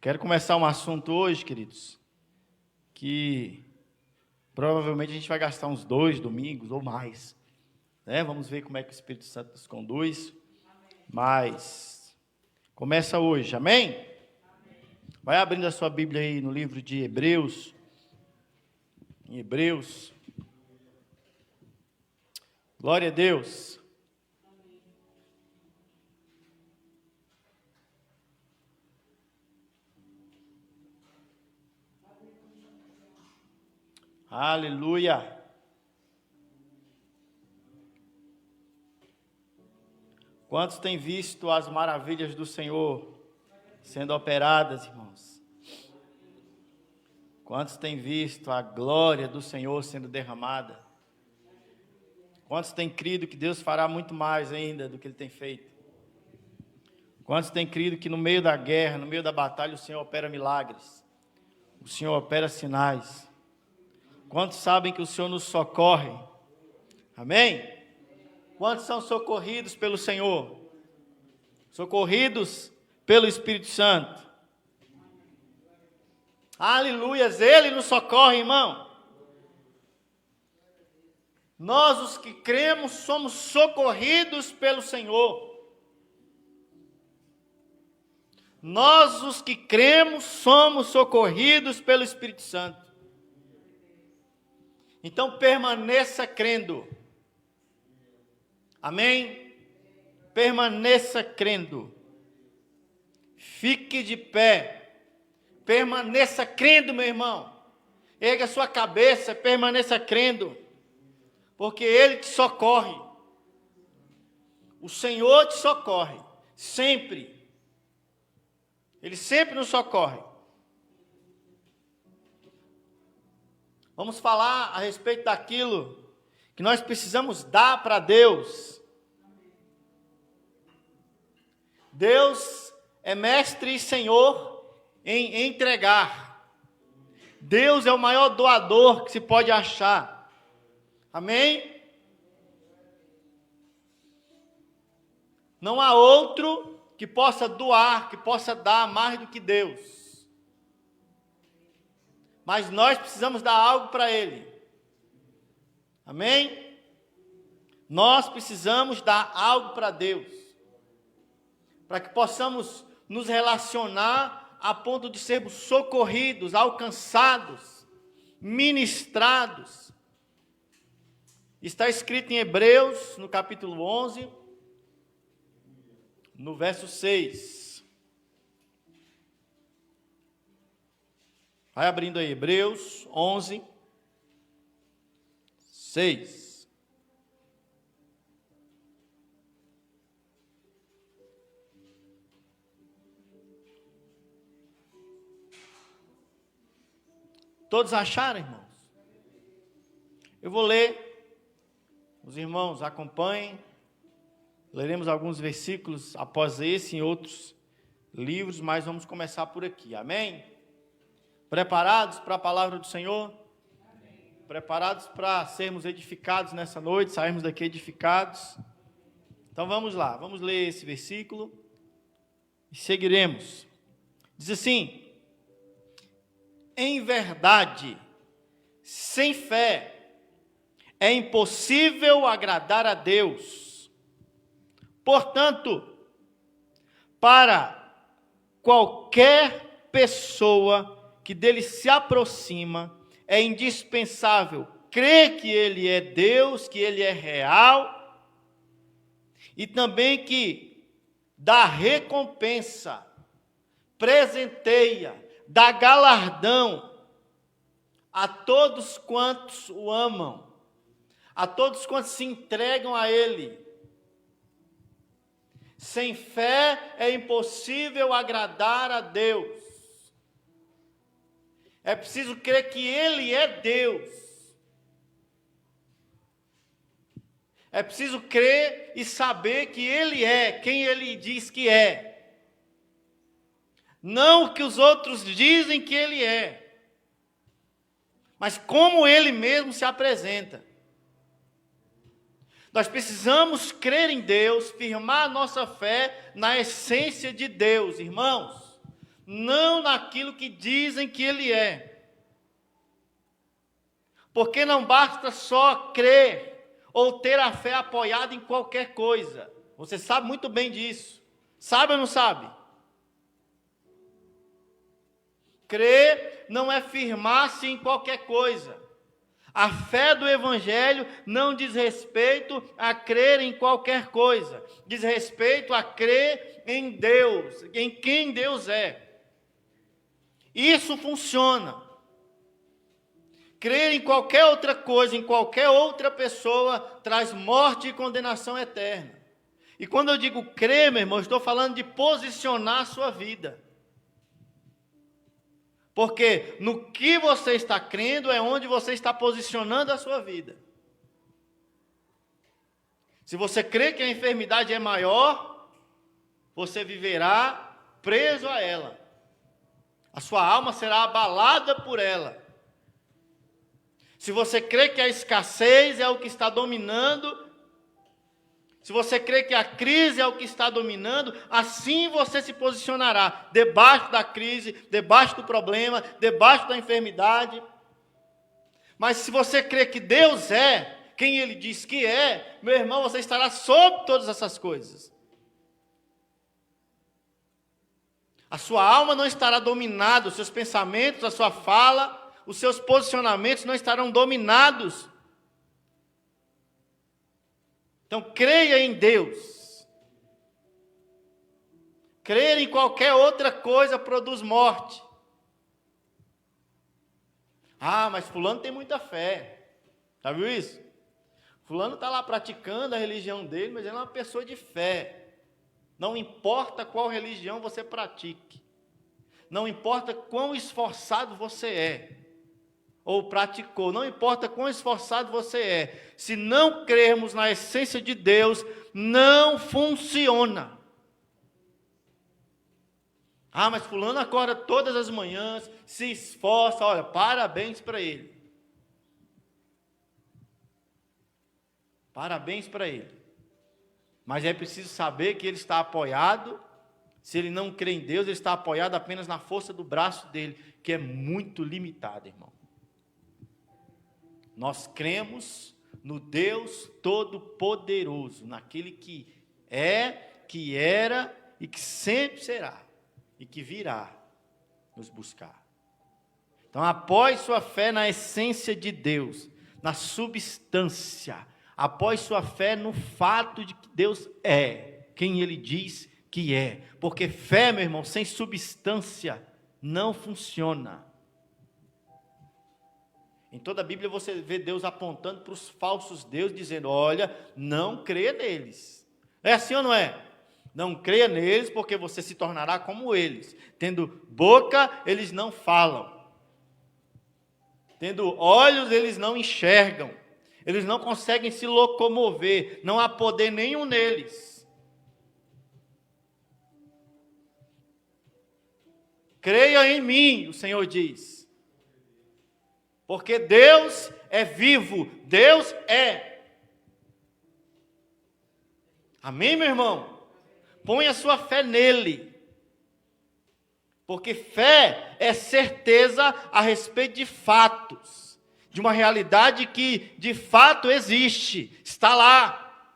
Quero começar um assunto hoje, queridos, que provavelmente a gente vai gastar uns 2 domingos ou mais, né? Vamos ver como é que o Espírito Santo nos conduz, mas começa hoje, amém? Vai abrindo a sua Bíblia aí no livro de Hebreus, em Hebreus. Glória a Deus. Aleluia. Quantos têm visto as maravilhas do Senhor sendo operadas, irmãos? Quantos têm visto a glória do Senhor sendo derramada? Quantos têm crido que Deus fará muito mais ainda do que Ele tem feito? Quantos têm crido que no meio da guerra, no meio da batalha, o Senhor opera milagres? O Senhor opera sinais? Quantos sabem que o Senhor nos socorre? Amém? Quantos são socorridos pelo Senhor? Socorridos pelo Espírito Santo. Aleluias, Ele nos socorre, irmão. Nós, os que cremos, somos socorridos pelo Senhor. Nós, os que cremos, somos socorridos pelo Espírito Santo. Então, permaneça crendo. Amém? Permaneça crendo. Fique de pé. Permaneça crendo, meu irmão. Erga sua cabeça, permaneça crendo. Porque Ele te socorre. O Senhor te socorre. Sempre. Ele sempre nos socorre. Vamos falar a respeito daquilo que nós precisamos dar para Deus. Deus é mestre e Senhor em entregar. Deus é o maior doador que se pode achar. Amém? Não há outro que possa doar, que possa dar mais do que Deus. Mas nós precisamos dar algo para Ele. Amém? Nós precisamos dar algo para Deus. Para que possamos nos relacionar a ponto de sermos socorridos, alcançados, ministrados. Está escrito em Hebreus, no capítulo 11, no verso 6. Vai abrindo aí, Hebreus 11, 6. Todos acharam, irmãos? Eu vou ler, os irmãos acompanhem, leremos alguns versículos após esse em outros livros, mas vamos começar por aqui, amém? Preparados para a palavra do Senhor? Amém. Preparados para sermos edificados nessa noite, sairmos daqui edificados? Então vamos lá, vamos ler esse versículo e seguiremos. Diz assim: em verdade, sem fé, é impossível agradar a Deus. Portanto, para qualquer pessoa que dele se aproxima, é indispensável crer que ele é Deus, que ele é real, e também que dá recompensa, presenteia, dá galardão a todos quantos o amam, a todos quantos se entregam a Ele. Sem fé é impossível agradar a Deus. É preciso crer que Ele é Deus. É preciso crer e saber que Ele é quem Ele diz que é. Não o que os outros dizem que Ele é, mas como Ele mesmo se apresenta. Nós precisamos crer em Deus, firmar a nossa fé na essência de Deus, irmãos. não naquilo que dizem que ele é. Porque não basta só crer ou ter a fé apoiada em qualquer coisa. Você sabe muito bem disso. Sabe ou não sabe? Crer não é firmar-se em qualquer coisa. A fé do Evangelho não diz respeito a crer em qualquer coisa. Diz respeito a crer em Deus, em quem Deus é. Isso funciona. Crer em qualquer outra coisa, em qualquer outra pessoa, traz morte e condenação eterna. E quando eu digo crer, meu irmão, eu estou falando de posicionar a sua vida. Porque no que você está crendo é onde você está posicionando a sua vida. Se você crê que a enfermidade é maior, você viverá preso a ela. A sua alma será abalada por ela. Se você crê que a escassez é o que está dominando, se você crê que a crise é o que está dominando, assim você se posicionará debaixo da crise, debaixo do problema, debaixo da enfermidade. Mas se você crê que Deus é quem Ele diz que é, meu irmão, você estará sobre todas essas coisas. A sua alma não estará dominada, os seus pensamentos, a sua fala, os seus posicionamentos não estarão dominados. Então, creia em Deus. Crer em qualquer outra coisa produz morte. Ah, mas fulano tem muita fé. Já viu isso? Fulano está lá praticando a religião dele, mas ele é uma pessoa de fé. Não importa qual religião você pratique. Não importa quão esforçado você é. Ou praticou, não importa quão esforçado você é, se não crermos na essência de Deus, não funciona. Ah, mas fulano acorda todas as manhãs, se esforça, olha, parabéns para ele. Parabéns para ele. Mas é preciso saber que ele está apoiado, se ele não crê em Deus, ele está apoiado apenas na força do braço dele, que é muito limitada, irmão. Nós cremos no Deus Todo-Poderoso, naquele que é, que era e que sempre será, e que virá nos buscar. Então, apoie sua fé na essência de Deus, na substância. Apoie sua fé no fato de que Deus é quem Ele diz que é. Porque fé, meu irmão, sem substância não funciona. Em toda a Bíblia você vê Deus apontando para os falsos deuses, dizendo, olha, não creia neles. É assim ou não é? Não creia neles, porque você se tornará como eles. Tendo boca, eles não falam. Tendo olhos, eles não enxergam. Eles não conseguem se locomover. Não há poder nenhum neles. Creia em mim, o Senhor diz. Porque Deus é vivo, Deus é. Amém, meu irmão? Põe a sua fé nele. Porque fé é certeza a respeito de fatos, de uma realidade que de fato existe, está lá.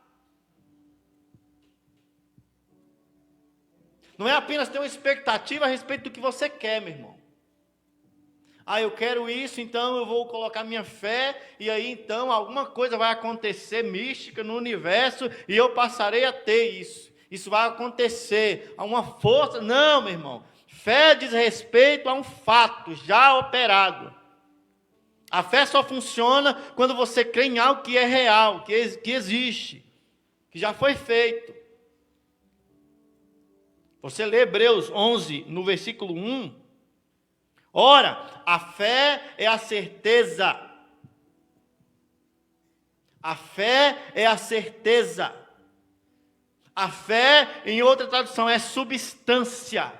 Não é apenas ter uma expectativa a respeito do que você quer, meu irmão. Ah, eu quero isso, então eu vou colocar minha fé, e aí então alguma coisa vai acontecer mística no universo, e eu passarei a ter isso. Isso vai acontecer, há uma força. Não, meu irmão. Fé diz respeito a um fato já operado. A fé só funciona quando você crê em algo que é real, que existe, que já foi feito. Você lê Hebreus 11, no versículo 1. Ora, a fé é a certeza. A fé é a certeza. A fé, em outra tradução, é substância.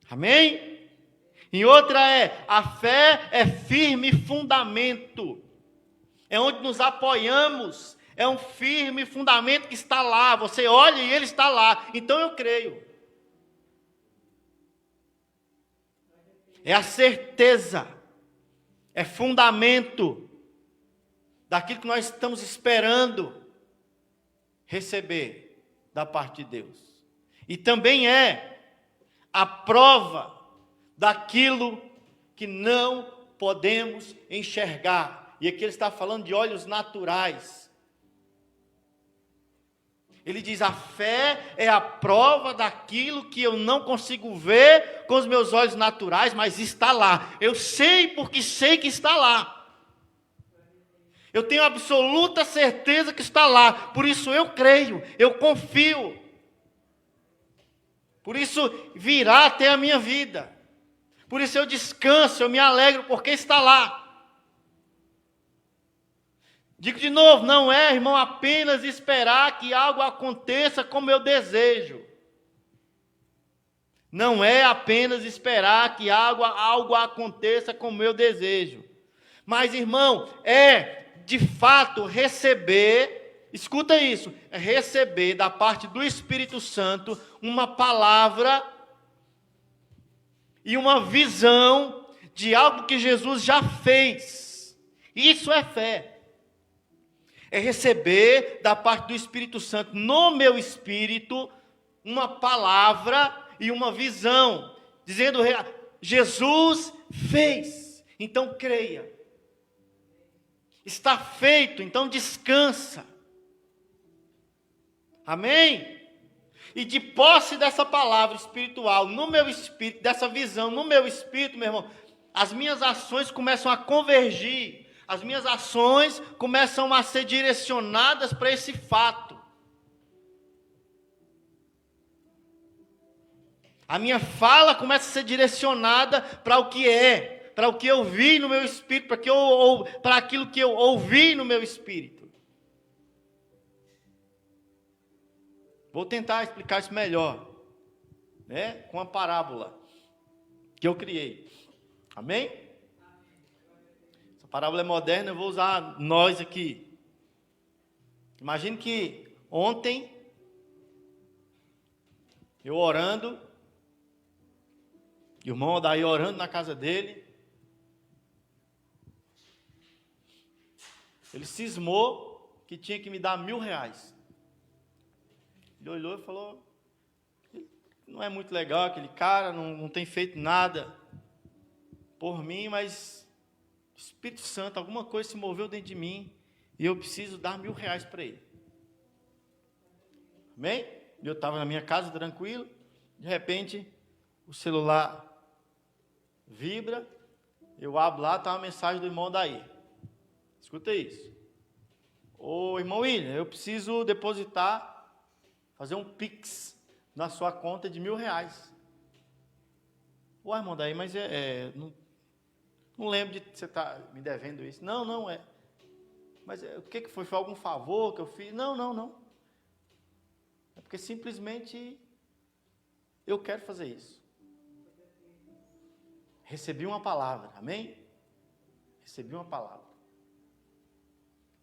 Amém? Em outra a fé é firme fundamento. É onde nos apoiamos. É um firme fundamento que está lá. Você olha e ele está lá. Então eu creio. É a certeza, é fundamento daquilo que nós estamos esperando receber da parte de Deus. E também é a prova daquilo que não podemos enxergar. E aqui ele está falando de olhos naturais. Ele diz: a fé é a prova daquilo que eu não consigo ver com os meus olhos naturais, mas está lá. Eu sei porque sei que está lá. Eu tenho absoluta certeza que está lá. Por isso eu creio, eu confio. Por isso virá até a minha vida. Por isso eu descanso, eu me alegro, porque está lá. Digo de novo, não é, irmão, apenas esperar que algo aconteça como eu desejo. Não é apenas esperar que algo aconteça como eu desejo. Mas, irmão, é de fato receber, escuta isso, é receber da parte do Espírito Santo uma palavra e uma visão de algo que Jesus já fez. Isso é fé. É receber da parte do Espírito Santo, no meu espírito, uma palavra e uma visão, dizendo: Jesus fez, então creia. Está feito, então descansa. Amém? E de posse dessa palavra espiritual, no meu espírito, dessa visão, no meu espírito, meu irmão, as minhas ações começam a convergir. As minhas ações começam a ser direcionadas para esse fato. A minha fala começa a ser direcionada para o que é, para o que eu vi no meu espírito, para aquilo que eu ouvi no meu espírito. Vou tentar explicar isso melhor, né? Com a parábola que eu criei. Amém? A parábola é moderna, eu vou usar nós aqui. Imagine que ontem, eu orando, o irmão daí orando na casa dele, ele cismou que tinha que me dar R$1.000. Ele olhou e falou: não é muito legal aquele cara, não tem feito nada por mim, mas Espírito Santo, alguma coisa se moveu dentro de mim e eu preciso dar R$1.000 para ele. Amém? Eu estava na minha casa tranquilo, de repente o celular vibra, eu abro lá, está uma mensagem do irmão daí. Escuta isso. Ô irmão William, eu preciso depositar, fazer um Pix na sua conta de R$1.000. Ô irmão daí, mas não lembro de você estar me devendo isso. Não é. Mas o que foi? Foi algum favor que eu fiz? Não. É porque simplesmente eu quero fazer isso. Recebi uma palavra, amém? Recebi uma palavra.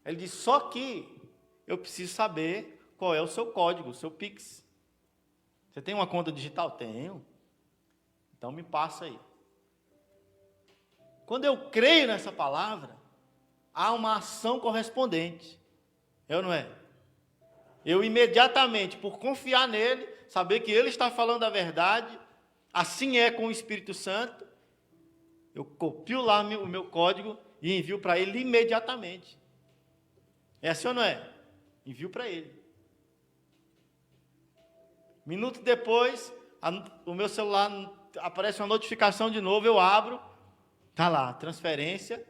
Ele disse: só que eu preciso saber qual é o seu código, o seu Pix. Você tem uma conta digital? Tenho. Então me passa aí. Quando eu creio nessa palavra, há uma ação correspondente. É ou não é? Eu imediatamente, por confiar nele, saber que ele está falando a verdade, assim é com o Espírito Santo, eu copio lá o meu código e envio para ele imediatamente. É assim ou não é? Envio para ele. Minuto depois, o meu celular aparece uma notificação de novo, eu abro, está lá, transferência,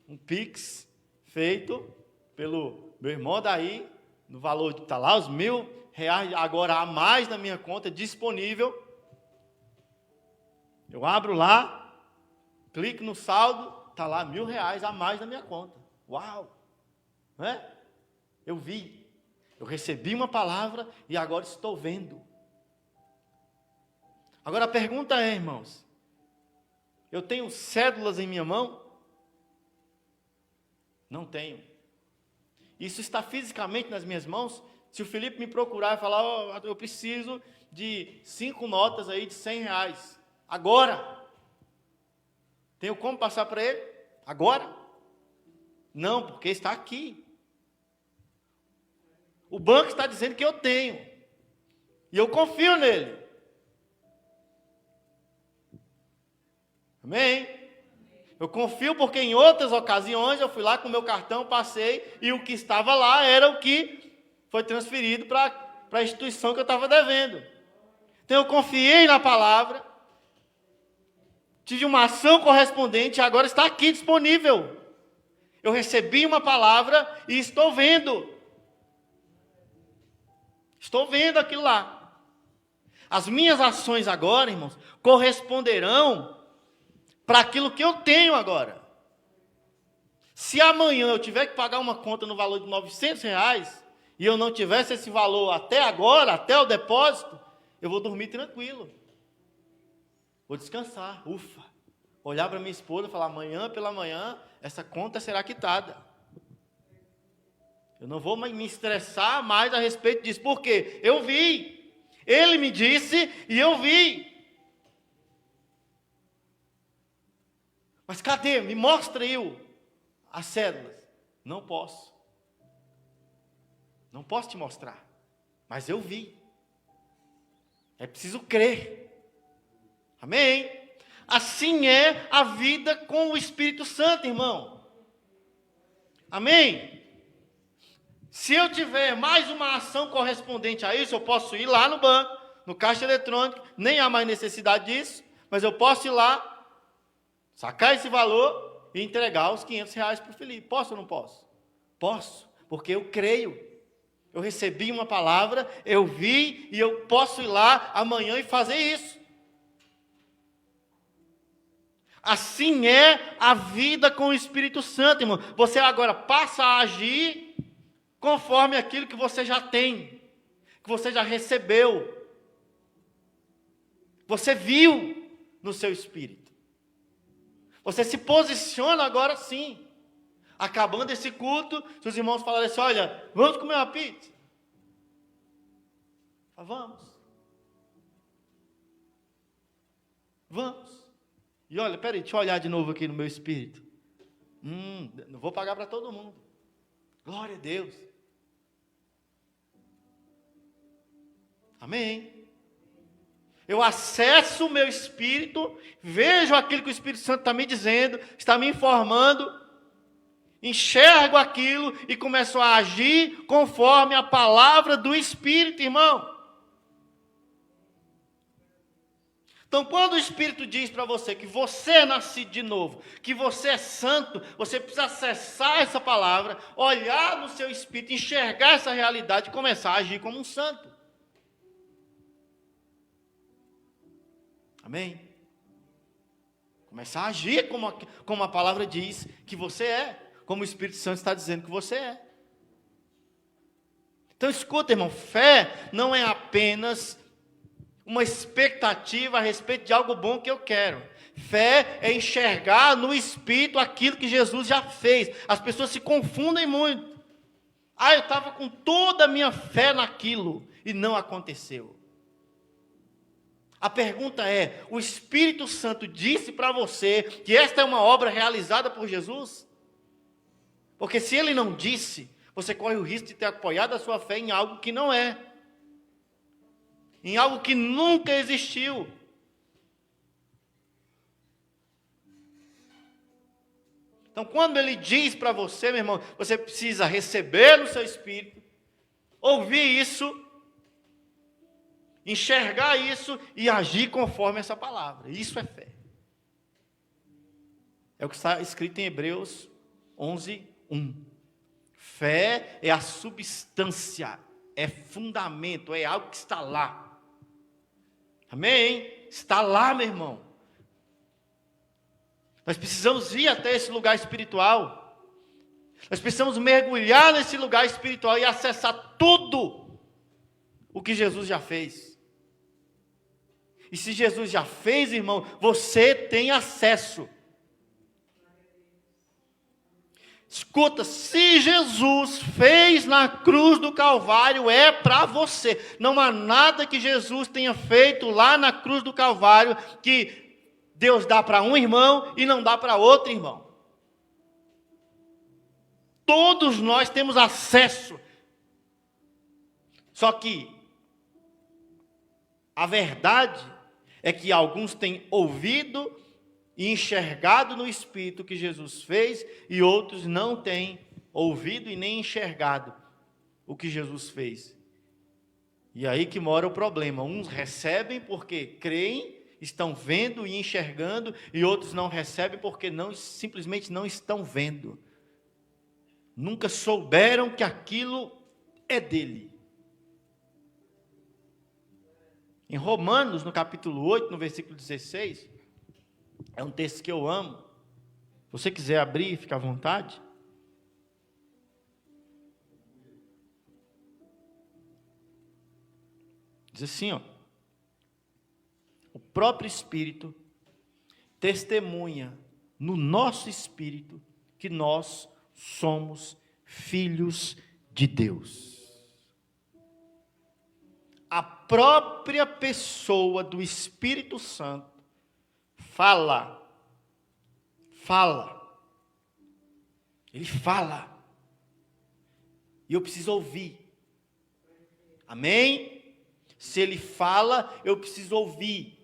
um Pix feito pelo meu irmão daí, no valor, está lá os R$1.000, agora há mais na minha conta, disponível. Eu abro lá, clico no saldo, está lá R$1.000 a mais na minha conta. Uau! Não é? Eu vi, eu recebi uma palavra e agora estou vendo. Agora a pergunta é, irmãos, eu tenho cédulas em minha mão? Não tenho. Isso está fisicamente nas minhas mãos? Se o Felipe me procurar e falar: oh, eu preciso de 5 notas aí de R$100, agora, Tenho como passar para ele? Agora? Não, porque está aqui. O banco está dizendo que eu tenho. E eu confio nele. Amém? Eu confio porque em outras ocasiões eu fui lá com o meu cartão, passei, e o que estava lá era o que foi transferido para a instituição que eu estava devendo. Então eu confiei na palavra, tive uma ação correspondente e agora está aqui disponível. Eu recebi uma palavra e estou vendo. Estou vendo aquilo lá. As minhas ações agora, irmãos, corresponderão para aquilo que eu tenho agora. Se amanhã eu tiver que pagar uma conta no valor de R$900 e eu não tivesse esse valor até agora, até o depósito, eu vou dormir tranquilo. Vou descansar, ufa. Olhar para minha esposa e falar, amanhã pela manhã, essa conta será quitada. Eu não vou me estressar mais a respeito disso. Por quê? Eu vi. Ele me disse e eu vi. Mas cadê? Me mostra aí as cédulas. Não posso. Não posso te mostrar. Mas eu vi. É preciso crer. Amém? Assim é a vida com o Espírito Santo, irmão. Amém? Se eu tiver mais uma ação correspondente a isso, eu posso ir lá no banco, no caixa eletrônico, nem há mais necessidade disso, mas eu posso ir lá, sacar esse valor e entregar os R$500 para o Felipe. Posso ou não posso? Posso, porque eu creio. Eu recebi uma palavra, eu vi e eu posso ir lá amanhã e fazer isso. Assim é a vida com o Espírito Santo, irmão. Você agora passa a agir conforme aquilo que você já tem, que você já recebeu. Você viu no seu espírito. Você se posiciona agora sim. Acabando esse culto, se os irmãos falarem assim, olha, vamos comer uma pizza? Vamos. Vamos. E olha, peraí, deixa eu olhar de novo aqui no meu espírito. Não vou pagar para todo mundo. Glória a Deus. Amém. Eu acesso o meu espírito, vejo aquilo que o Espírito Santo está me dizendo, está me informando, enxergo aquilo e começo a agir conforme a palavra do Espírito, irmão. Então, quando o Espírito diz para você que você é nascido de novo, que você é santo, você precisa acessar essa palavra, olhar no seu espírito, enxergar essa realidade e começar a agir como um santo. Amém? Começar a agir como a palavra diz que você é, como o Espírito Santo está dizendo que você é. Então, escuta, irmão, fé não é apenas uma expectativa a respeito de algo bom que eu quero. Fé é enxergar no Espírito aquilo que Jesus já fez. As pessoas se confundem muito. Eu estava com toda a minha fé naquilo e não aconteceu. A pergunta é, o Espírito Santo disse para você que esta é uma obra realizada por Jesus? Porque se ele não disse, você corre o risco de ter apoiado a sua fé em algo que não é. Em algo que nunca existiu. Então, quando ele diz para você, meu irmão, você precisa receber no seu espírito, ouvir isso, enxergar isso e agir conforme essa palavra. Isso é fé. É o que está escrito em Hebreus 11:1. Fé é a substância, é fundamento, é algo que está lá. Amém? Está lá, meu irmão. Nós precisamos ir até esse lugar espiritual. Nós precisamos mergulhar nesse lugar espiritual e acessar tudo o que Jesus já fez. E se Jesus já fez, irmão, você tem acesso. Escuta, se Jesus fez na cruz do Calvário, é para você. Não há nada que Jesus tenha feito lá na cruz do Calvário que Deus dá para um irmão e não dá para outro irmão. Todos nós temos acesso. Só que a verdade é que alguns têm ouvido e enxergado no Espírito o que Jesus fez, e outros não têm ouvido e nem enxergado o que Jesus fez. E aí que mora o problema. Uns recebem porque creem, estão vendo e enxergando, e outros não recebem porque simplesmente não estão vendo. Nunca souberam que aquilo é dele. Em Romanos, no capítulo 8, no versículo 16, é um texto que eu amo. Se você quiser abrir, fica à vontade. Diz assim, ó. O próprio Espírito testemunha no nosso espírito que nós somos filhos de Deus. A própria pessoa do Espírito Santo fala. Ele fala. E eu preciso ouvir. Amém? Se ele fala, eu preciso ouvir.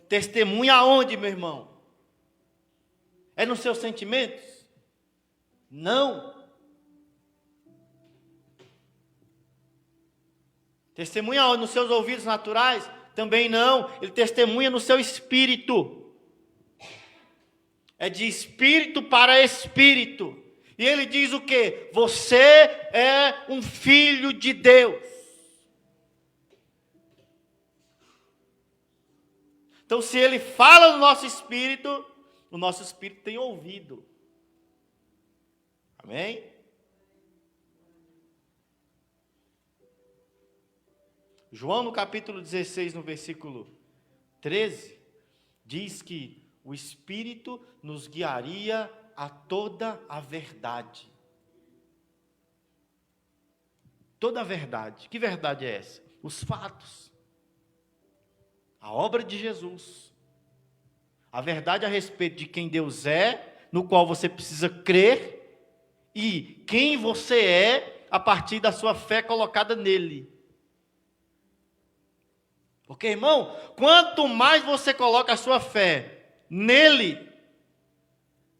Testemunha aonde, meu irmão? É nos seus sentimentos? Não. Testemunha aonde? Nos seus ouvidos naturais? Também não. Ele testemunha no seu espírito. É de espírito para espírito. E ele diz o quê? Você é um filho de Deus. Então, se ele fala no nosso espírito, o nosso espírito tem ouvido. Amém? João, no capítulo 16, no versículo 13, diz que o Espírito nos guiaria a toda a verdade. Toda a verdade. Que verdade é essa? Os fatos. A obra de Jesus. A verdade a respeito de quem Deus é, no qual você precisa crer, e quem você é a partir da sua fé colocada nele. Porque, irmão, quanto mais você coloca a sua fé nele,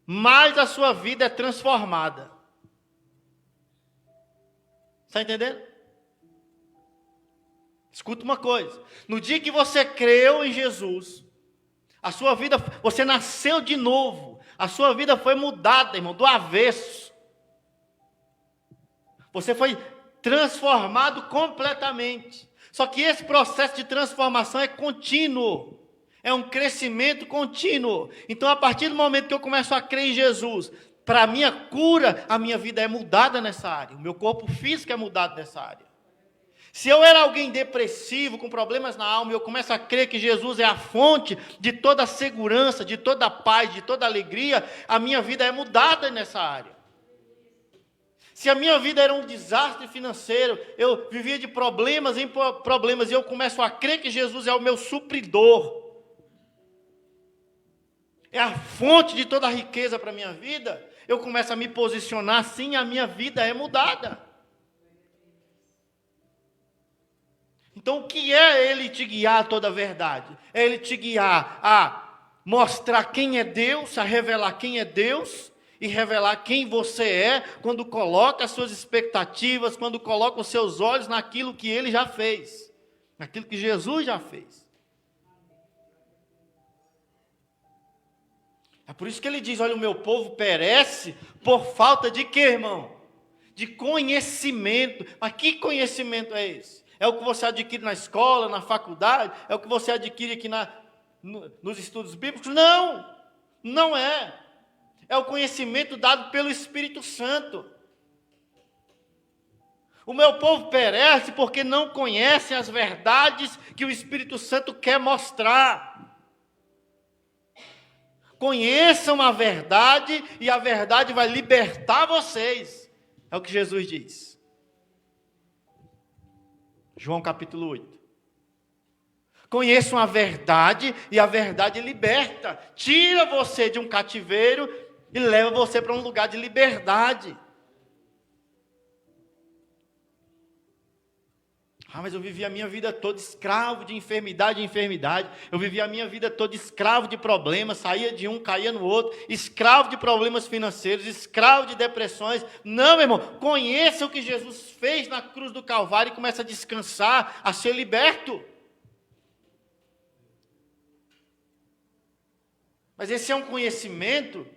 mais a sua vida é transformada. Está entendendo? Escuta uma coisa. No dia que você creu em Jesus, a sua vida, você nasceu de novo. A sua vida foi mudada, irmão, do avesso. Você foi transformado completamente. Só que esse processo de transformação é contínuo. É um crescimento contínuo. Então, a partir do momento que eu começo a crer em Jesus, para a minha cura, a minha vida é mudada nessa área. O meu corpo físico é mudado nessa área. Se eu era alguém depressivo, com problemas na alma, e eu começo a crer que Jesus é a fonte de toda a segurança, de toda a paz, de toda a alegria, a minha vida é mudada nessa área. Se a minha vida era um desastre financeiro, eu vivia de problemas em problemas, e eu começo a crer que Jesus é o meu supridor, é a fonte de toda a riqueza para a minha vida, eu começo a me posicionar assim, a minha vida é mudada. Então, o que é ele te guiar a toda a verdade? É ele te guiar a mostrar quem é Deus, a revelar quem é Deus, e revelar quem você é, quando coloca as suas expectativas, quando coloca os seus olhos naquilo que ele já fez, naquilo que Jesus já fez. É por isso que ele diz, olha, o meu povo perece por falta de quê, irmão? De conhecimento. Mas que conhecimento é esse? É o que você adquire na escola, na faculdade? É o que você adquire aqui nos estudos bíblicos? Não, não é. É o conhecimento dado pelo Espírito Santo. O meu povo perece porque não conhecem as verdades que o Espírito Santo quer mostrar. Conheçam a verdade e a verdade vai libertar vocês. É o que Jesus diz. João capítulo 8. Conheçam a verdade e a verdade liberta. Tira você de um cativeiro e leva você para um lugar de liberdade. Mas eu vivi a minha vida toda escravo de enfermidade em enfermidade. Eu vivi a minha vida toda escravo de problemas, saía de um, caía no outro. Escravo de problemas financeiros, escravo de depressões. Não, meu irmão, conheça o que Jesus fez na cruz do Calvário e comece a descansar, a ser liberto. Mas esse é um conhecimento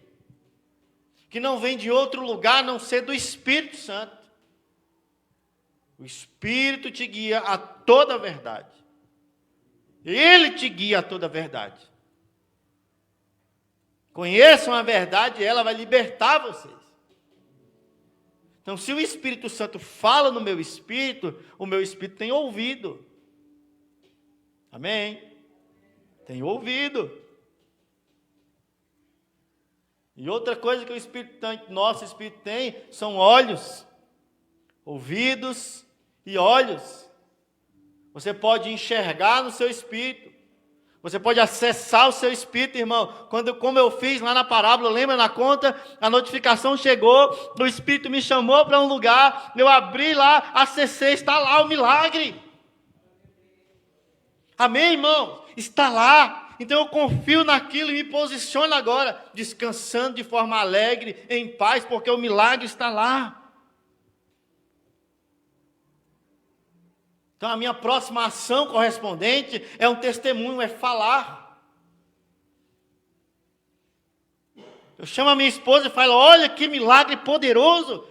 que não vem de outro lugar, a não ser do Espírito Santo. O Espírito te guia a toda a verdade. Ele te guia a toda a verdade. Conheçam a verdade e ela vai libertar vocês. Então, se o Espírito Santo fala no meu espírito, o meu espírito tem ouvido. Amém? Tem ouvido. E outra coisa que nosso espírito tem são olhos, ouvidos e olhos. Você pode enxergar no seu espírito. Você pode acessar o seu espírito, irmão. Como eu fiz lá na parábola, lembra na conta? A notificação chegou, o Espírito me chamou para um lugar, eu abri lá, acessei, está lá o milagre. Amém, irmão? Está lá. Então eu confio naquilo e me posiciono agora, descansando de forma alegre, em paz, porque o milagre está lá. Então a minha próxima ação correspondente é um testemunho, é falar. Eu chamo a minha esposa e falo, olha que milagre poderoso.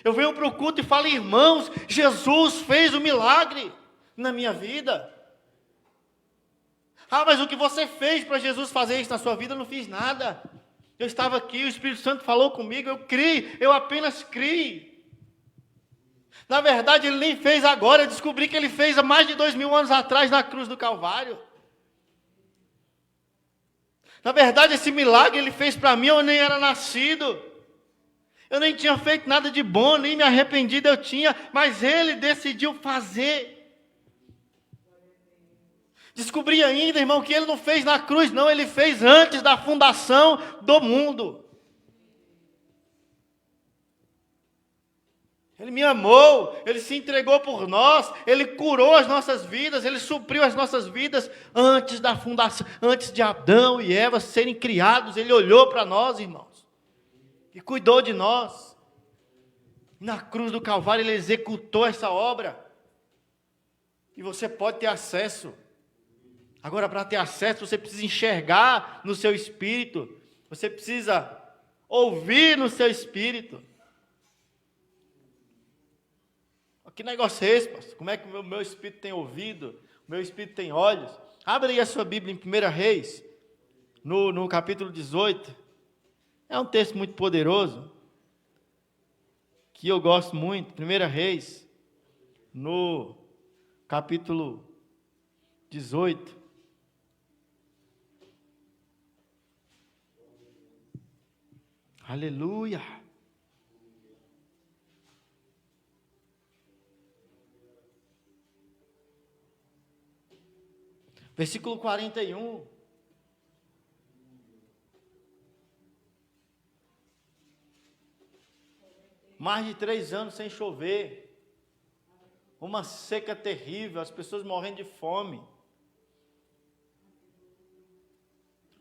Eu venho para o culto e falo, irmãos, Jesus fez o milagre na minha vida. Mas o que você fez para Jesus fazer isso na sua vida? Eu não fiz nada. Eu estava aqui, o Espírito Santo falou comigo, eu criei, eu apenas criei. Na verdade, ele nem fez agora, eu descobri que ele fez há mais de 2000 anos atrás na cruz do Calvário. Na verdade, esse milagre ele fez para mim, eu nem era nascido. Eu nem tinha feito nada de bom, nem me arrependido eu tinha, mas ele decidiu fazer. Descobri ainda, irmão, que ele não fez na cruz, não, ele fez antes da fundação do mundo. Ele me amou, ele se entregou por nós, ele curou as nossas vidas, ele supriu as nossas vidas antes da fundação, antes de Adão e Eva serem criados, ele olhou para nós, irmãos, e cuidou de nós. Na cruz do Calvário ele executou essa obra, e você pode ter acesso. Agora, para ter acesso, você precisa enxergar no seu espírito, você precisa ouvir no seu espírito. Que negócio é esse, pastor? Como é que o meu espírito tem ouvido? O meu espírito tem olhos? Abre aí a sua Bíblia em 1 Reis, no capítulo 18. É um texto muito poderoso, que eu gosto muito. 1 Reis, no capítulo 18. Aleluia! Versículo 41. Mais de 3 anos sem chover. Uma seca terrível, as pessoas morrendo de fome.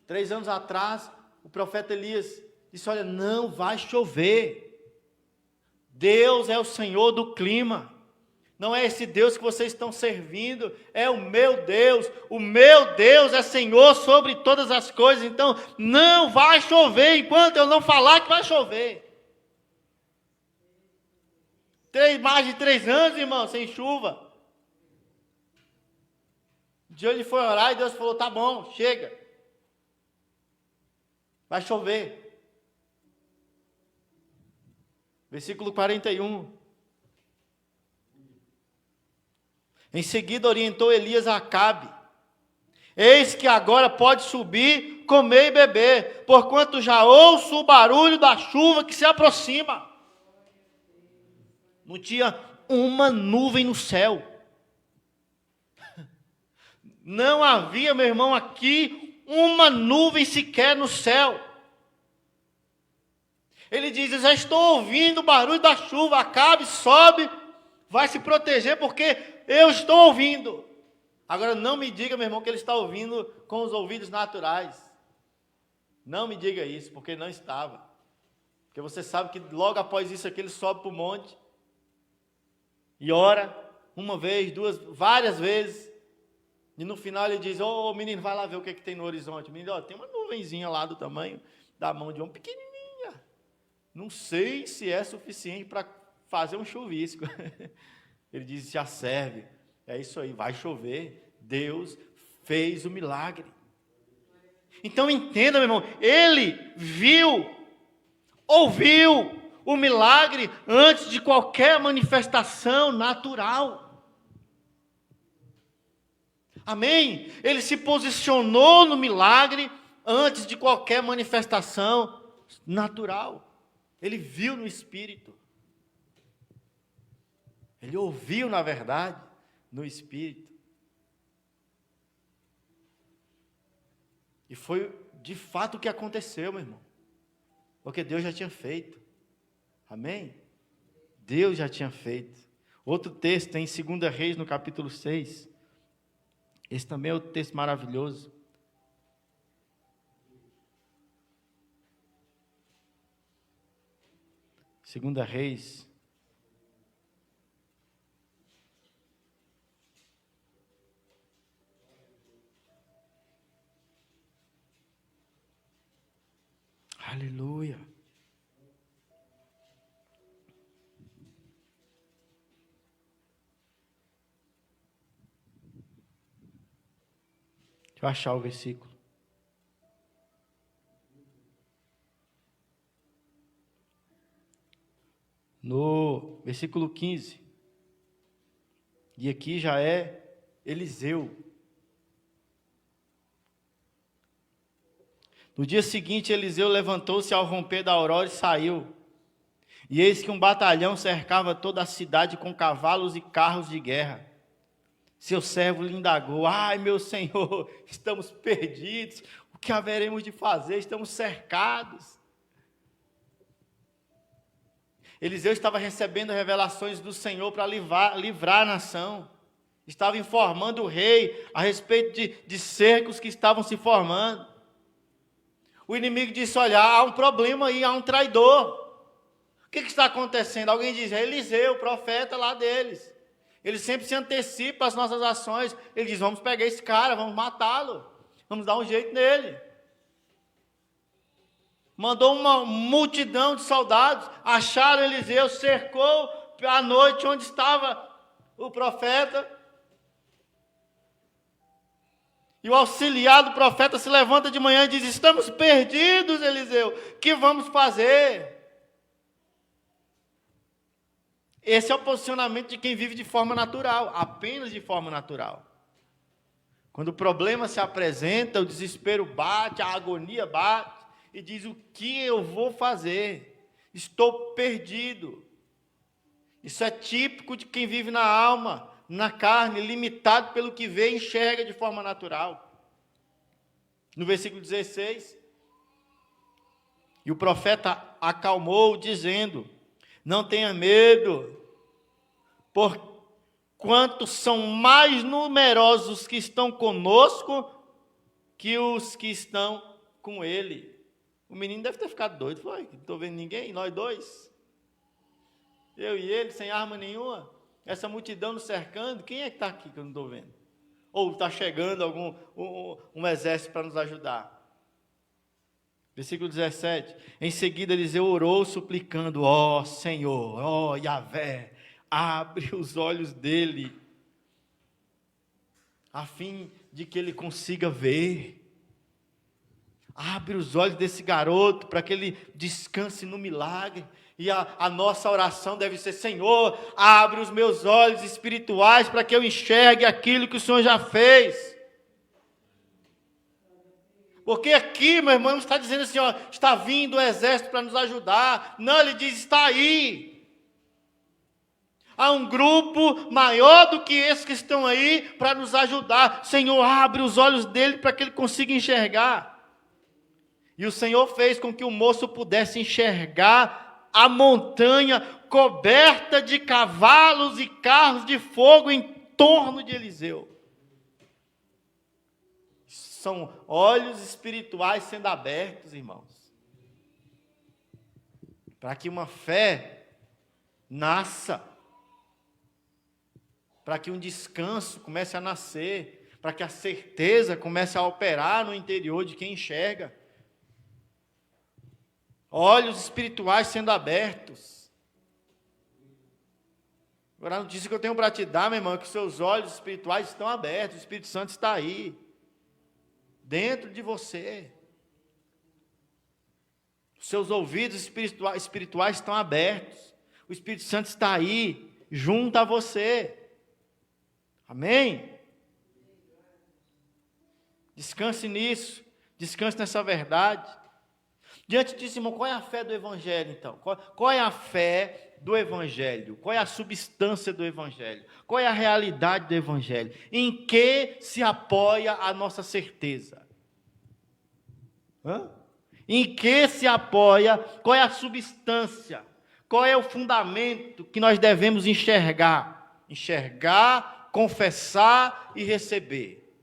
3 anos atrás, o profeta Elias disse, olha, não vai chover. Deus é o Senhor do clima. Não é esse Deus que vocês estão servindo, é o meu Deus. O meu Deus é Senhor sobre todas as coisas. Então, não vai chover enquanto eu não falar que vai chover. Mais de 3 anos, irmão, sem chuva. Um dia ele foi orar e Deus falou, tá bom, chega. Vai chover. Versículo 41. Em seguida orientou Elias a Acabe, eis que agora pode subir, comer e beber, porquanto já ouço o barulho da chuva que se aproxima. Não tinha uma nuvem no céu. Não havia, meu irmão, aqui uma nuvem sequer no céu. Ele diz, eu já estou ouvindo o barulho da chuva, Acabe, sobe, vai se proteger, porque eu estou ouvindo. Agora, não me diga, meu irmão, que ele está ouvindo com os ouvidos naturais. Não me diga isso, porque não estava. Porque você sabe que logo após isso aqui, ele sobe para o monte, e ora, uma vez, duas, várias vezes, e no final ele diz, ô menino, vai lá ver o que, é que tem no horizonte. O menino, ó, tem uma nuvenzinha lá do tamanho da mão de um pequenininha. Não sei se é suficiente para fazer um chuvisco. Ele diz, já serve. É isso aí, vai chover. Deus fez o milagre. Então entenda, meu irmão, ele viu, ouviu o milagre antes de qualquer manifestação natural. Amém? Ele se posicionou no milagre antes de qualquer manifestação natural. Ele viu no Espírito. Ele ouviu, na verdade, no Espírito. E foi de fato o que aconteceu, meu irmão. Porque Deus já tinha feito. Amém? Deus já tinha feito. Outro texto em 2 Reis, no capítulo 6. Esse também é outro texto maravilhoso. Segunda Reis. Aleluia. Deixa eu achar o versículo. No versículo 15. E aqui já é Eliseu. No dia seguinte, Eliseu levantou-se ao romper da aurora e saiu. E eis que um batalhão cercava toda a cidade com cavalos e carros de guerra. Seu servo lhe indagou, ai meu senhor, estamos perdidos, o que haveremos de fazer? Estamos cercados. Eliseu estava recebendo revelações do Senhor para livrar a nação. Estava informando o rei a respeito de cercos que estavam se formando. O inimigo disse, olha, há um problema aí, há um traidor. O que está acontecendo? Alguém diz, é Eliseu, o profeta lá deles. Ele sempre se antecipa às nossas ações. Ele diz, vamos pegar esse cara, vamos matá-lo. Vamos dar um jeito nele. Mandou uma multidão de soldados, acharam Eliseu, cercou a noite onde estava o profeta. E o auxiliar do profeta se levanta de manhã e diz, estamos perdidos, Eliseu, o que vamos fazer? Esse é o posicionamento de quem vive de forma natural, apenas de forma natural. Quando o problema se apresenta, o desespero bate, a agonia bate, e diz, o que eu vou fazer? Estou perdido. Isso é típico de quem vive na alma, na carne, limitado pelo que vê e enxerga de forma natural. No versículo 16, e o profeta acalmou, dizendo, não tenha medo, porquanto são mais numerosos que estão conosco que os que estão com ele. O menino deve ter ficado doido, foi, não estou vendo ninguém, nós dois. Eu e ele, sem arma nenhuma, essa multidão nos cercando, quem é que está aqui que eu não estou vendo? Ou está chegando um exército para nos ajudar? Versículo 17, em seguida Eliseu orou suplicando, ó Senhor, ó Yahvé, abre os olhos dele, a fim de que ele consiga ver. Abre os olhos desse garoto para que ele descanse no milagre. E a nossa oração deve ser, Senhor, abre os meus olhos espirituais para que eu enxergue aquilo que o Senhor já fez. Porque aqui, meu irmão, está dizendo assim, ó, está vindo o exército para nos ajudar. Não, ele diz, está aí. Há um grupo maior do que esses que estão aí para nos ajudar. Senhor, abre os olhos dele para que ele consiga enxergar. E o Senhor fez com que o moço pudesse enxergar a montanha coberta de cavalos e carros de fogo em torno de Eliseu. São olhos espirituais sendo abertos, irmãos, para que uma fé nasça, para que um descanso comece a nascer, para que a certeza comece a operar no interior de quem enxerga. Olhos espirituais sendo abertos. Agora, a notícia que eu tenho para te dar, meu irmão, é que os seus olhos espirituais estão abertos, o Espírito Santo está aí, dentro de você. Os seus ouvidos espirituais estão abertos, o Espírito Santo está aí, junto a você. Amém? Descanse nisso, descanse nessa verdade. Diante disso, irmão, qual é a fé do Evangelho, então? Qual é a fé do Evangelho? Qual é a substância do Evangelho? Qual é a realidade do Evangelho? Em que se apoia a nossa certeza? Em que se apoia? Qual é a substância? Qual é o fundamento que nós devemos enxergar? Enxergar, confessar e receber.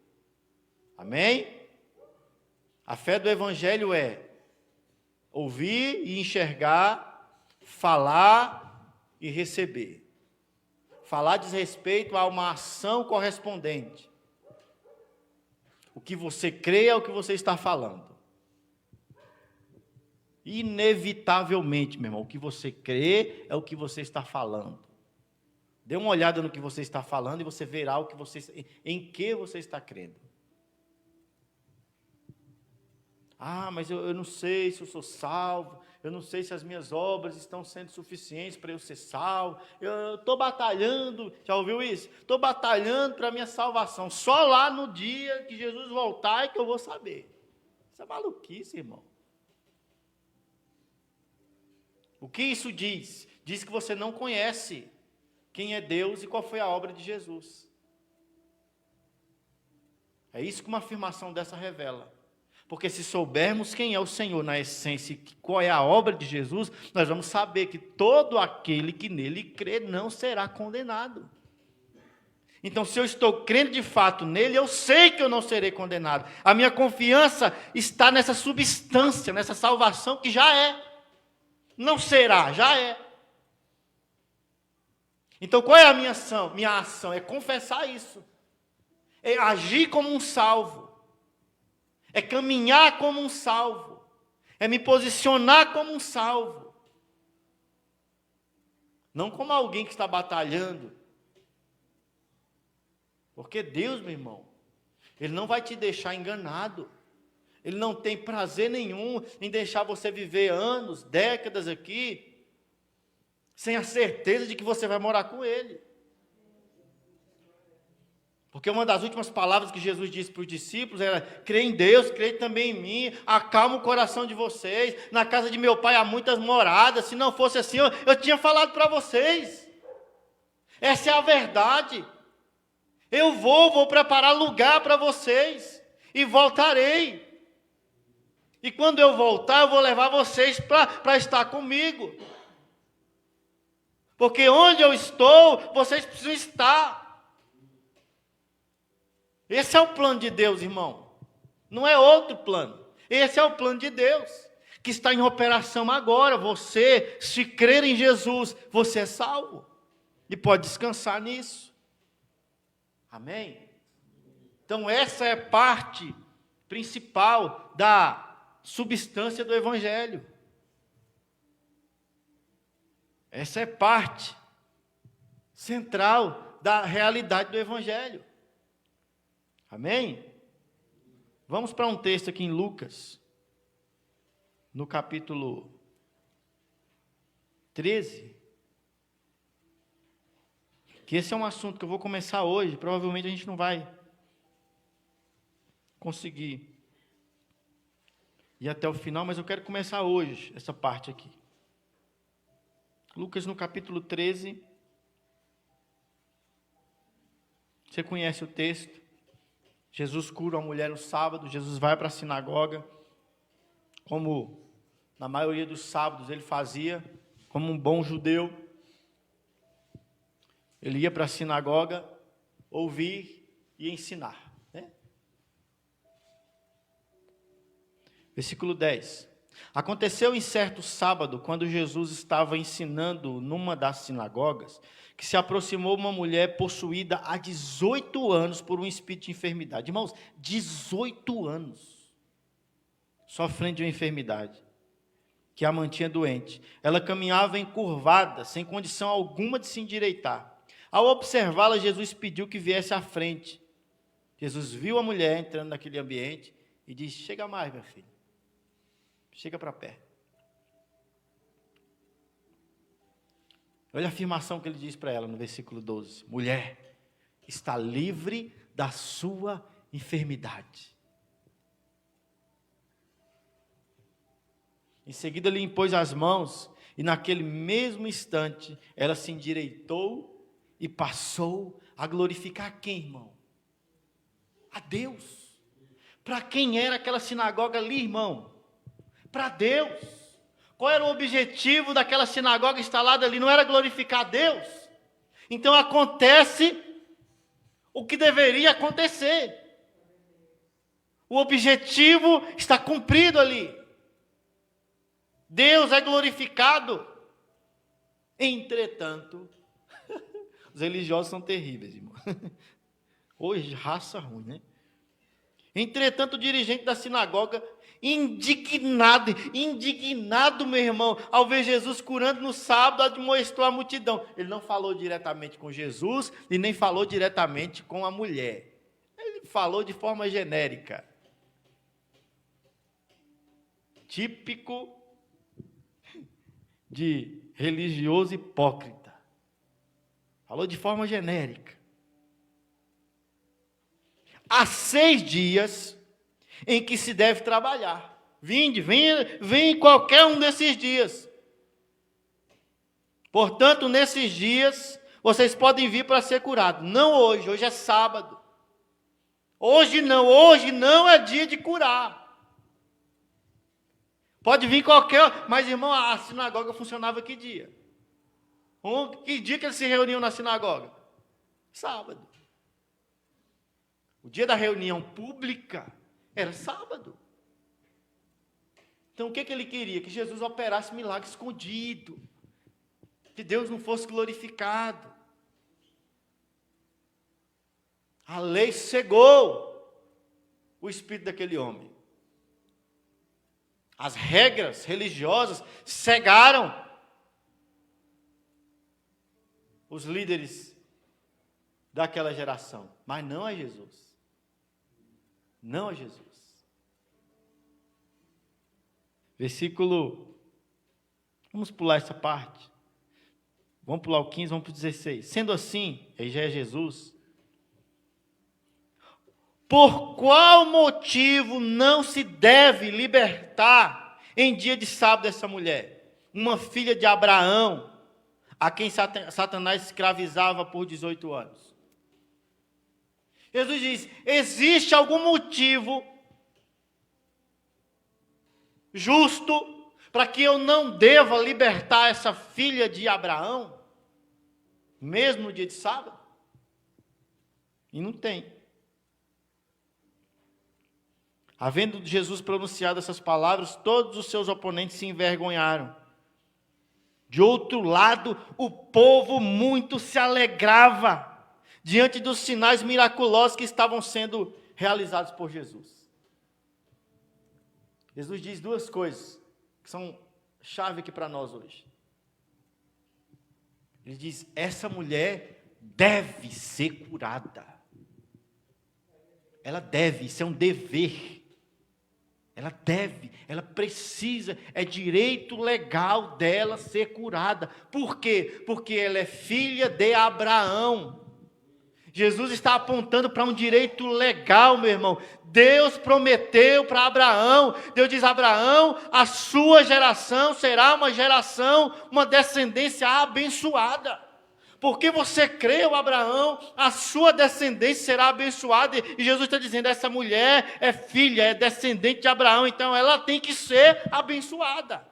Amém? A fé do Evangelho é ouvir e enxergar, falar e receber. Falar diz respeito a uma ação correspondente. O que você crê é o que você está falando. Inevitavelmente, meu irmão, o que você crê é o que você está falando. Dê uma olhada no que você está falando e você verá em que você está crendo. Ah, mas eu não sei se eu sou salvo, eu não sei se as minhas obras estão sendo suficientes para eu ser salvo, eu estou batalhando, já ouviu isso? Estou batalhando para a minha salvação, só lá no dia que Jesus voltar é que eu vou saber. Isso é maluquice, irmão. O que isso diz? Diz que você não conhece quem é Deus e qual foi a obra de Jesus. É isso que uma afirmação dessa revela. Porque se soubermos quem é o Senhor na essência e qual é a obra de Jesus, nós vamos saber que todo aquele que nele crê não será condenado. Então, se eu estou crendo de fato nele, eu sei que eu não serei condenado. A minha confiança está nessa substância, nessa salvação que já é. Não será, já é. Então, qual é a minha ação? Minha ação é confessar isso. É agir como um salvo. É caminhar como um salvo. É me posicionar como um salvo. Não como alguém que está batalhando. Porque Deus, meu irmão, Ele não vai te deixar enganado. Ele não tem prazer nenhum em deixar você viver anos, décadas aqui, sem a certeza de que você vai morar com Ele. Porque uma das últimas palavras que Jesus disse para os discípulos era: crê em Deus, crê também em mim, acalma o coração de vocês, na casa de meu pai há muitas moradas, se não fosse assim, eu tinha falado para vocês. Essa é a verdade. Eu vou preparar lugar para vocês, e voltarei. E quando eu voltar, eu vou levar vocês para estar comigo. Porque onde eu estou, vocês precisam estar. Esse é o plano de Deus, irmão. Não é outro plano. Esse é o plano de Deus, que está em operação agora. Você, se crer em Jesus, você é salvo. E pode descansar nisso. Amém? Então essa é parte principal da substância do Evangelho. Essa é parte central da realidade do Evangelho. Amém? Vamos para um texto aqui em Lucas, no capítulo 13. Que esse é um assunto que eu vou começar hoje. Provavelmente a gente não vai conseguir ir até o final, mas eu quero começar hoje, essa parte aqui. Lucas no capítulo 13, Você conhece o texto. Jesus cura uma mulher no sábado, Jesus vai para a sinagoga, como na maioria dos sábados ele fazia, como um bom judeu. Ele ia para a sinagoga, ouvir e ensinar. Né? Versículo 10. Aconteceu em certo sábado, quando Jesus estava ensinando numa das sinagogas, que se aproximou uma mulher possuída há 18 anos por um espírito de enfermidade. Irmãos, 18 anos sofrendo de uma enfermidade que a mantinha doente. Ela caminhava encurvada, sem condição alguma de se endireitar. Ao observá-la, Jesus pediu que viesse à frente. Jesus viu a mulher entrando naquele ambiente e disse: chega mais, minha filha. Chega para perto. Olha a afirmação que ele diz para ela no versículo 12. Mulher, está livre da sua enfermidade. Em seguida lhe impôs as mãos e naquele mesmo instante ela se endireitou e passou a glorificar quem, irmão? A Deus. Para quem era aquela sinagoga ali, irmão? Para Deus. Qual era o objetivo daquela sinagoga instalada ali? Não era glorificar a Deus? Então acontece o que deveria acontecer. O objetivo está cumprido ali. Deus é glorificado. Entretanto, os religiosos são terríveis, irmão. Hoje, raça ruim, né? Entretanto, o dirigente da sinagoga, indignado, meu irmão, ao ver Jesus curando no sábado, admoestou a multidão. Ele não falou diretamente com Jesus e nem falou diretamente com a mulher. Ele falou de forma genérica. Típico de religioso hipócrita. Falou de forma genérica. Há 6 dias em que se deve trabalhar. Vem em qualquer um desses dias. Portanto, nesses dias, vocês podem vir para ser curados. Não hoje é sábado. Hoje não é dia de curar. Pode vir qualquer, mas irmão, a sinagoga funcionava que dia? Que dia que eles se reuniam na sinagoga? Sábado. O dia da reunião pública era sábado. Então o que ele queria? Que Jesus operasse milagre escondido. Que Deus não fosse glorificado. A lei cegou o espírito daquele homem. As regras religiosas cegaram os líderes daquela geração. Mas não a Jesus. Não a Jesus. Versículo. Vamos pular essa parte. Vamos pular o 15, vamos para o 16. Sendo assim, aí já é Jesus. Por qual motivo não se deve libertar em dia de sábado essa mulher? Uma filha de Abraão, a quem Satanás escravizava por 18 anos. Jesus diz: existe algum motivo justo para que eu não deva libertar essa filha de Abraão, mesmo no dia de sábado? E não tem. Havendo Jesus pronunciado essas palavras, todos os seus oponentes se envergonharam. De outro lado, o povo muito se alegrava diante dos sinais miraculosos que estavam sendo realizados por Jesus. Jesus diz 2 coisas que são chave aqui para nós hoje. Ele diz: essa mulher deve ser curada. Ela deve, isso é um dever. Ela precisa, é direito legal dela ser curada. Por quê? Porque ela é filha de Abraão. Jesus está apontando para um direito legal, meu irmão. Deus prometeu para Abraão. Deus diz: Abraão, a sua geração será uma descendência abençoada. Porque você creu, Abraão, a sua descendência será abençoada. E Jesus está dizendo, essa mulher é filha, é descendente de Abraão, então ela tem que ser abençoada.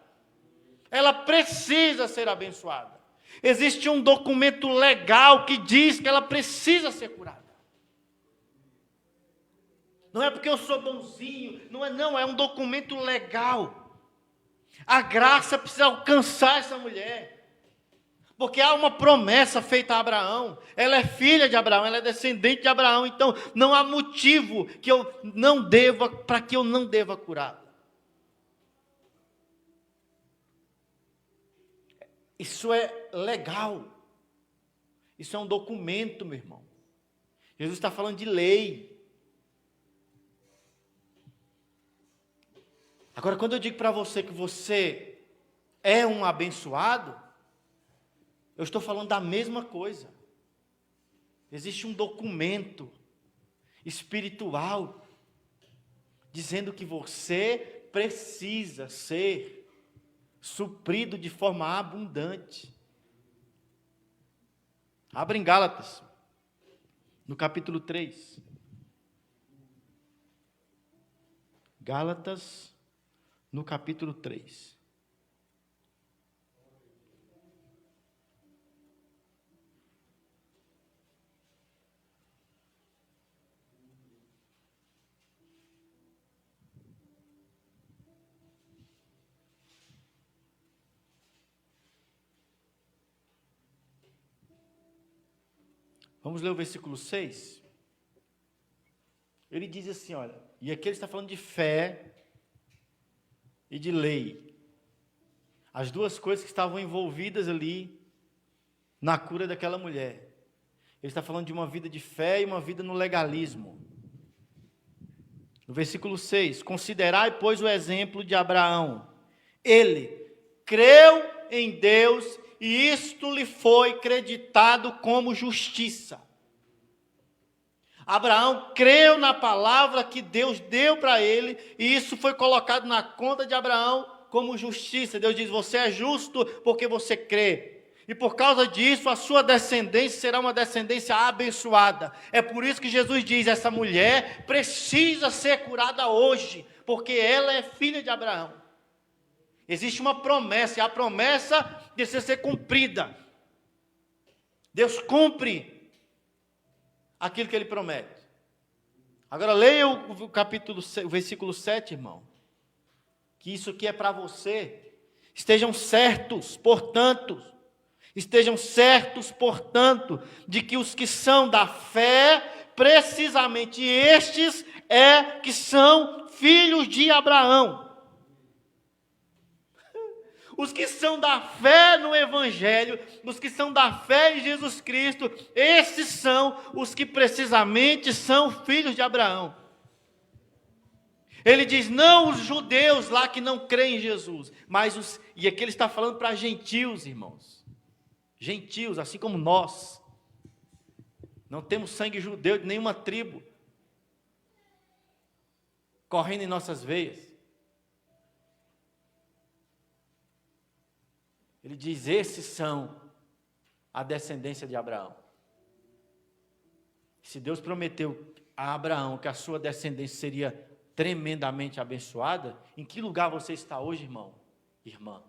Ela precisa ser abençoada. Existe um documento legal que diz que ela precisa ser curada. Não é porque eu sou bonzinho, não, é um documento legal. A graça precisa alcançar essa mulher. Porque há uma promessa feita a Abraão. Ela é filha de Abraão, ela é descendente de Abraão. Então, não há motivo para que eu não deva curá-la. Isso é legal. Isso é um documento, meu irmão. Jesus está falando de lei. Agora, quando eu digo para você que você é um abençoado, eu estou falando da mesma coisa. Existe um documento espiritual dizendo que você precisa ser suprido de forma abundante. Abra em Gálatas, no capítulo 3. Gálatas, no capítulo 3. Vamos ler o versículo 6. Ele diz assim, olha, e aqui ele está falando de fé e de lei. As duas coisas que estavam envolvidas ali na cura daquela mulher. Ele está falando de uma vida de fé e uma vida no legalismo. No versículo 6, considerai, pois, o exemplo de Abraão. Ele creu em Deus e isto lhe foi creditado como justiça. Abraão creu na palavra que Deus deu para ele, e isso foi colocado na conta de Abraão como justiça. Deus diz, você é justo porque você crê. E por causa disso, a sua descendência será uma descendência abençoada. É por isso que Jesus diz, essa mulher precisa ser curada hoje, porque ela é filha de Abraão. Existe uma promessa, e a promessa precisa ser cumprida. Deus cumpre aquilo que Ele promete. Agora leia o versículo 7, irmão. Que isso aqui é para você. Estejam certos, portanto, de que os que são da fé, precisamente estes que são filhos de Abraão. Os que são da fé no Evangelho, os que são da fé em Jesus Cristo, esses são os que precisamente são filhos de Abraão. Ele diz, não os judeus lá que não creem em Jesus, mas e aqui ele está falando para gentios, irmãos. Gentios, assim como nós. Não temos sangue judeu de nenhuma tribo correndo em nossas veias. Ele diz, esses são a descendência de Abraão. Se Deus prometeu a Abraão que a sua descendência seria tremendamente abençoada, em que lugar você está hoje, irmão? Irmã?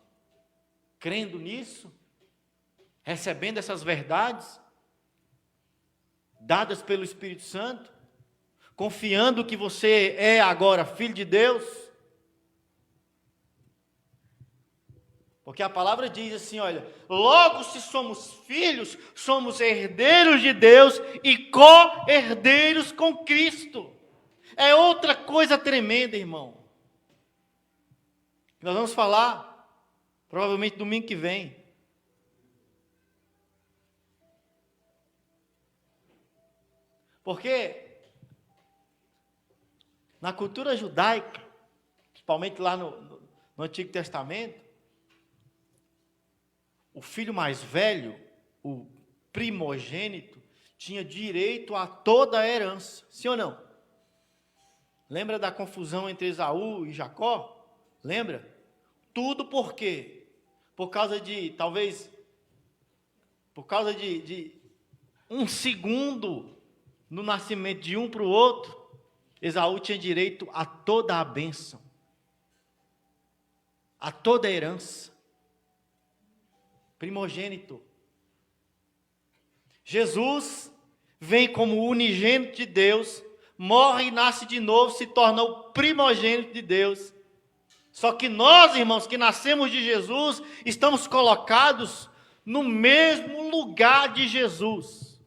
Crendo nisso? Recebendo essas verdades? Dadas pelo Espírito Santo? Confiando que você é agora filho de Deus? Porque a palavra diz assim, olha, logo se somos filhos, somos herdeiros de Deus e co-herdeiros com Cristo. É outra coisa tremenda, irmão. Nós vamos falar, provavelmente domingo que vem. Porque na cultura judaica, principalmente lá no Antigo Testamento, o filho mais velho, o primogênito, tinha direito a toda a herança. Sim ou não? Lembra da confusão entre Esaú e Jacó? Lembra? Tudo por quê? Por causa de, talvez, por causa de um segundo no nascimento de um para o outro, Esaú tinha direito a toda a bênção, a toda a herança. Primogênito. Jesus vem como unigênito de Deus, morre e nasce de novo, se torna o primogênito de Deus. Só que nós, irmãos, que nascemos de Jesus, estamos colocados no mesmo lugar de Jesus.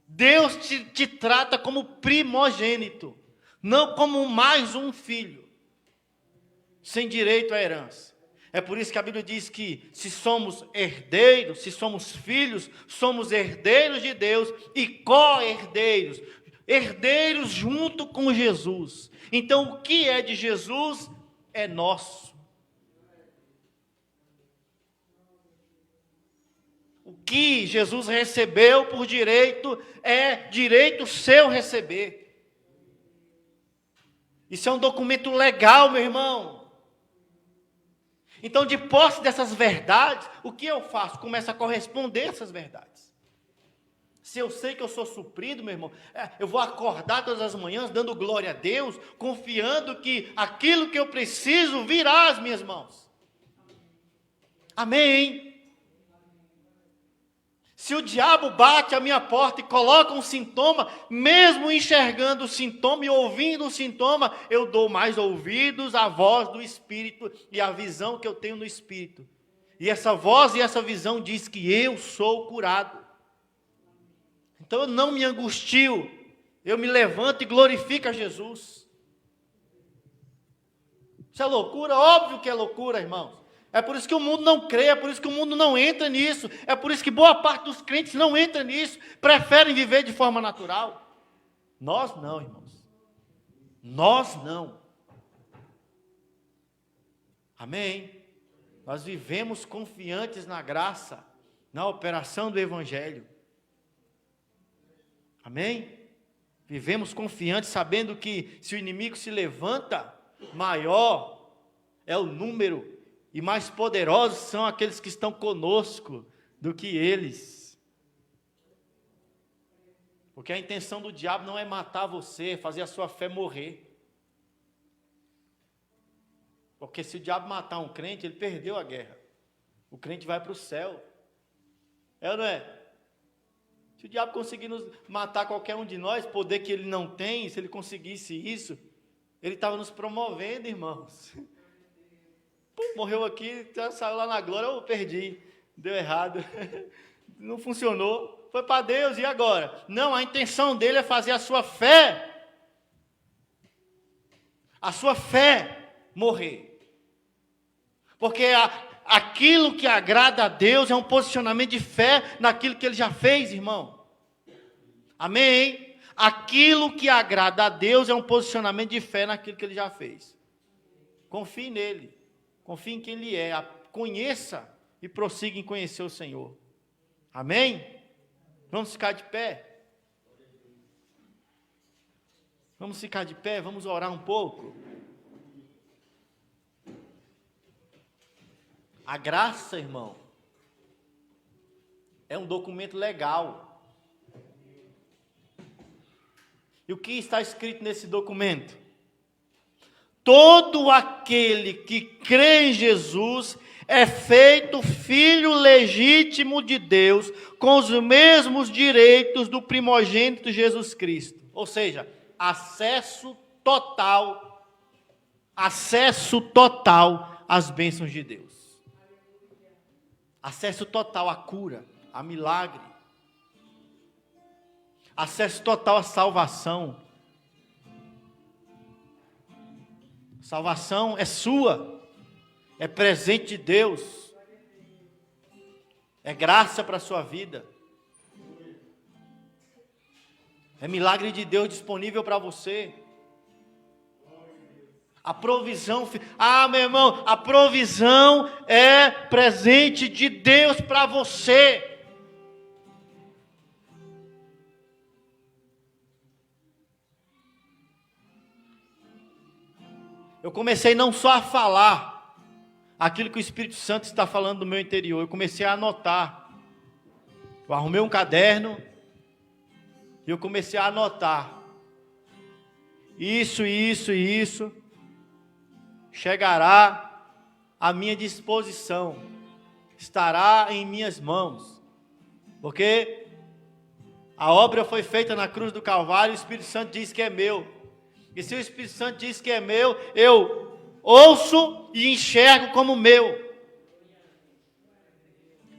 Deus te trata como primogênito, não como mais um filho, sem direito à herança. É por isso que a Bíblia diz que se somos herdeiros, se somos filhos, somos herdeiros de Deus e co-herdeiros, herdeiros junto com Jesus. Então o que é de Jesus é nosso. O que Jesus recebeu por direito é direito seu receber. Isso é um documento legal, meu irmão. Então, de posse dessas verdades, o que eu faço? Começo a corresponder a essas verdades. Se eu sei que eu sou suprido, meu irmão, eu vou acordar todas as manhãs dando glória a Deus, confiando que aquilo que eu preciso virá às minhas mãos. Amém? Se o diabo bate a minha porta e coloca um sintoma, mesmo enxergando o sintoma e ouvindo o sintoma, eu dou mais ouvidos à voz do Espírito e à visão que eu tenho no Espírito. E essa voz e essa visão diz que eu sou curado. Então eu não me angustio, eu me levanto e glorifico a Jesus. Isso é loucura? Óbvio que é loucura, irmãos. É por isso que o mundo não crê, é por isso que o mundo não entra nisso, é por isso que boa parte dos crentes não entra nisso, preferem viver de forma natural. Nós não, irmãos. Nós não. Amém? Nós vivemos confiantes na graça, na operação do Evangelho. Amém? Vivemos confiantes, sabendo que se o inimigo se levanta, maior é o número e mais poderosos são aqueles que estão conosco do que eles. Porque a intenção do diabo não é matar você, é fazer a sua fé morrer. Porque se o diabo matar um crente, ele perdeu a guerra. O crente vai para o céu. É ou não é? Se o diabo conseguir nos matar qualquer um de nós, poder que ele não tem, se ele conseguisse isso, ele estava nos promovendo, irmãos. Morreu aqui, saiu lá na glória, eu perdi, deu errado, não funcionou, foi para Deus, e agora? Não, a intenção dele é fazer a sua fé morrer, porque aquilo que agrada a Deus é um posicionamento de fé naquilo que ele já fez, irmão, amém? Aquilo que agrada a Deus é um posicionamento de fé naquilo que ele já fez, confie nele. Confie em quem Ele é, conheça e prossiga em conhecer o Senhor. Amém? Vamos ficar de pé? Vamos ficar de pé, vamos orar um pouco. A graça, irmão, é um documento legal. E o que está escrito nesse documento? Todo aquele que crê em Jesus é feito filho legítimo de Deus, com os mesmos direitos do primogênito Jesus Cristo. Ou seja, acesso total às bênçãos de Deus. Acesso total à cura, a milagre. Acesso total à salvação. Salvação é sua, é presente de Deus, é graça para a sua vida, é milagre de Deus disponível para você. A provisão, meu irmão, a provisão é presente de Deus para você. Eu comecei não só a falar aquilo que o Espírito Santo está falando no meu interior, eu comecei a anotar. Eu arrumei um caderno e eu comecei a anotar. Isso, isso e isso chegará à minha disposição, estará em minhas mãos, porque a obra foi feita na cruz do Calvário, o Espírito Santo diz que é meu, e se o Espírito Santo diz que é meu, eu ouço e enxergo como meu.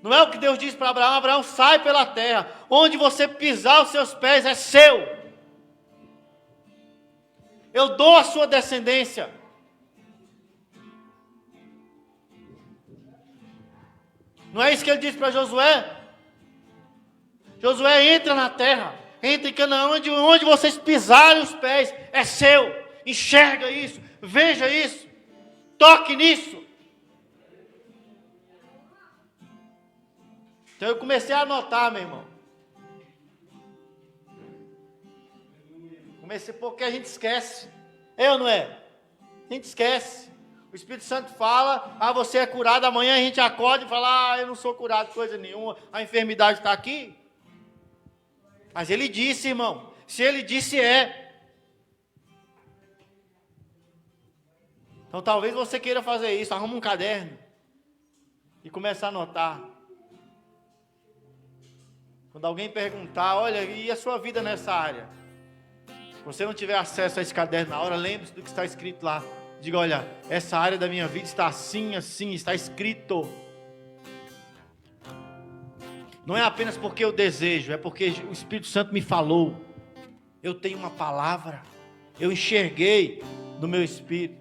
Não é o que Deus disse para Abraão: Abraão, sai pela terra, onde você pisar os seus pés é seu. Eu dou a sua descendência. Não é isso que ele disse para Josué? Josué, entra na terra, entra em Canaã, onde vocês pisarem os pés é seu. Enxerga isso, veja isso, toque nisso. Então eu comecei a anotar, meu irmão. Comecei porque a gente esquece. É ou não é? A gente esquece. O Espírito Santo fala: você é curado. Amanhã a gente acorda e fala: eu não sou curado, coisa nenhuma. A enfermidade está aqui. Mas ele disse, irmão. Se ele disse, é. Então talvez você queira fazer isso. Arruma um caderno e comece a anotar. Quando alguém perguntar: olha, e a sua vida nessa área? Se você não tiver acesso a esse caderno na hora, lembre-se do que está escrito lá. Diga: olha, essa área da minha vida está assim, assim, está escrito. Não é apenas porque eu desejo, é porque o Espírito Santo me falou. Eu tenho uma palavra, eu enxerguei no meu espírito.